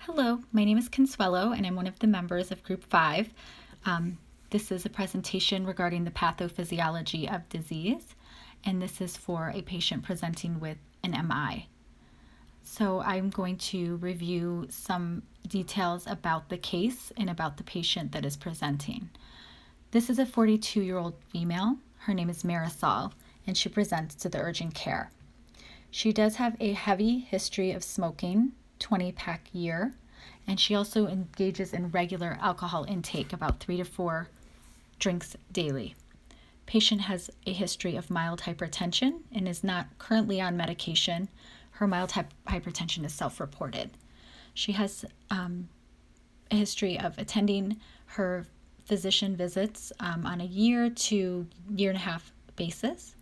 Hello, my name is Consuelo, and I'm one of the members of Group 5. This is a presentation regarding the pathophysiology of disease, and this is for a patient presenting with an MI. So I'm going to review some details about the case and about the patient that is presenting. This is a 42-year-old female. Her name is Marisol, and she presents to the urgent care. She does have a heavy history of smoking, 20-pack year, and she also engages in regular alcohol intake, about 3 to 4 drinks daily. Patient has a history of mild hypertension and is not currently on medication. Her mild hypertension is self-reported. She has a history of attending her physician visits on a year to year and a half basis.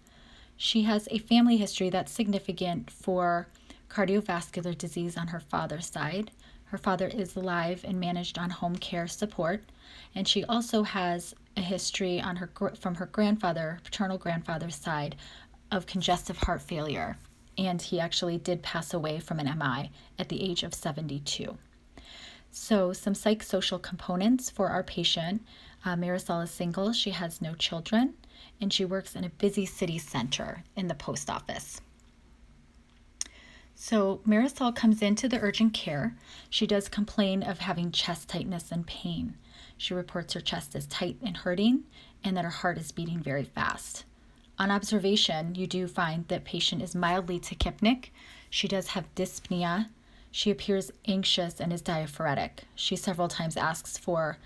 She has a family history that's significant for cardiovascular disease on her father's side. Her father is alive and managed on home care support, and she also has a history from her paternal grandfather's side, of congestive heart failure, and he actually did pass away from an MI at the age of 72. So some psychosocial components for our patient. Marisol is single, she has no children, and she works in a busy city center in the post office. So Marisol comes into the urgent care. She does complain of having chest tightness and pain. She reports her chest is tight and hurting, and that her heart is beating very fast. On observation, you do find that patient is mildly tachypnic. She does have dyspnea. She appears anxious and is diaphoretic. She several times asks for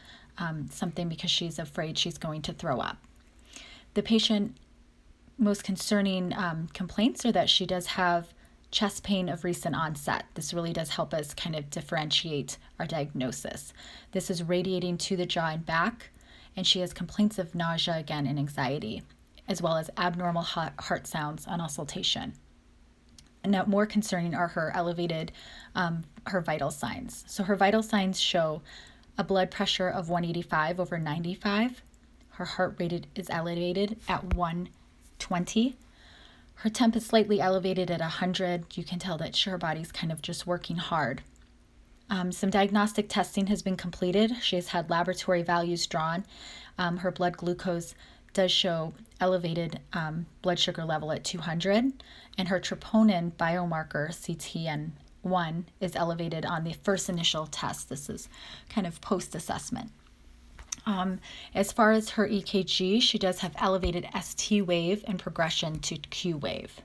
something because she's afraid she's going to throw up. The patient most concerning complaints are that she does have chest pain of recent onset. This really does help us kind of differentiate our diagnosis. This is radiating to the jaw and back, and she has complaints of nausea again and anxiety, as well as abnormal heart sounds on auscultation. And now more concerning are her vital signs. So her vital signs show a blood pressure of 185/95. Her heart rate is elevated at 120. Her temp is slightly elevated at 100. You can tell that her body's kind of just working hard. Some diagnostic testing has been completed. She has had laboratory values drawn. Her blood glucose does show elevated blood sugar level at 200, and her troponin biomarker, CTN1, is elevated on the first initial test. This is kind of post-assessment. As far as her EKG, she does have elevated ST wave and progression to Q wave.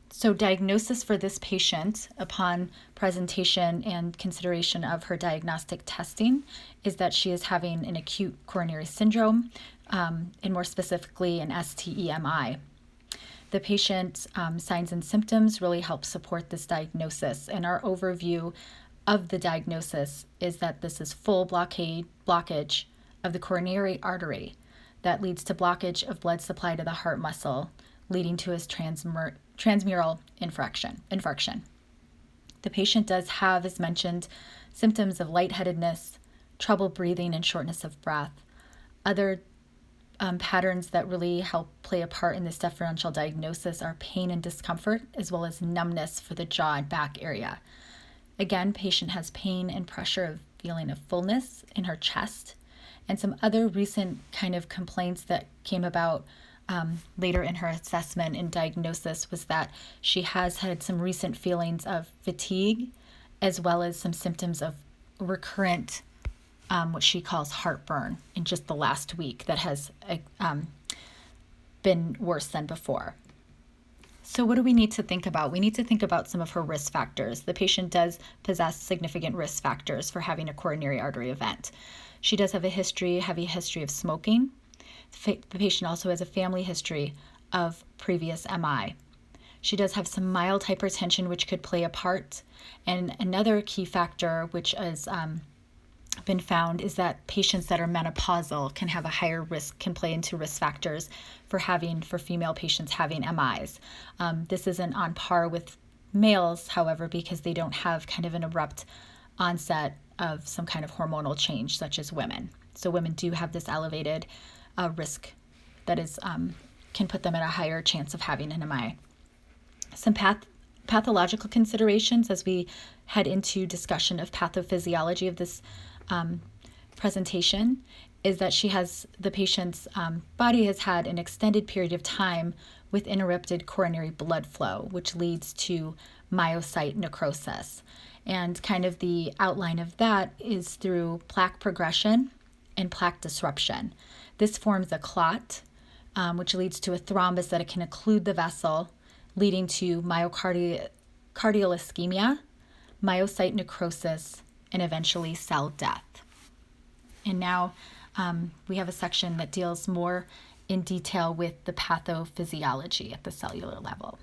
So diagnosis for this patient upon presentation and consideration of her diagnostic testing is that she is having an acute coronary syndrome, and more specifically an STEMI. The patient's signs and symptoms really help support this diagnosis, and our overview of the diagnosis is that this is full blockage of the coronary artery that leads to blockage of blood supply to the heart muscle, leading to his transmural infarction. The patient does have, as mentioned, symptoms of lightheadedness, trouble breathing, and shortness of breath. Other patterns that really help play a part in this differential diagnosis are pain and discomfort, as well as numbness for the jaw and back area. Again, patient has pain and pressure of feeling of fullness in her chest. And some other recent kind of complaints that came about later in her assessment and diagnosis was that she has had some recent feelings of fatigue, as well as some symptoms of recurrent, what she calls heartburn in just the last week that has been worse than before. So what do we need to think about? We need to think about some of her risk factors. The patient does possess significant risk factors for having a coronary artery event. She does have a heavy history of smoking. The patient also has a family history of previous MI. She does have some mild hypertension, which could play a part. And another key factor, which has been found, is that patients that are menopausal can have a higher risk, can play into risk factors for female patients having MIs. This isn't on par with males, however, because they don't have kind of an abrupt onset of some kind of hormonal change, such as women. So women do have this elevated risk that is can put them at a higher chance of having an MI. Some pathological considerations as we head into discussion of pathophysiology of this presentation is that the patient's body has had an extended period of time with interrupted coronary blood flow, which leads to myocyte necrosis. And kind of the outline of that is through plaque progression and plaque disruption. This forms a clot, which leads to a thrombus that it can occlude the vessel, leading to myocardial ischemia, myocyte necrosis, and eventually cell death. And now we have a section that deals more in detail with the pathophysiology at the cellular level.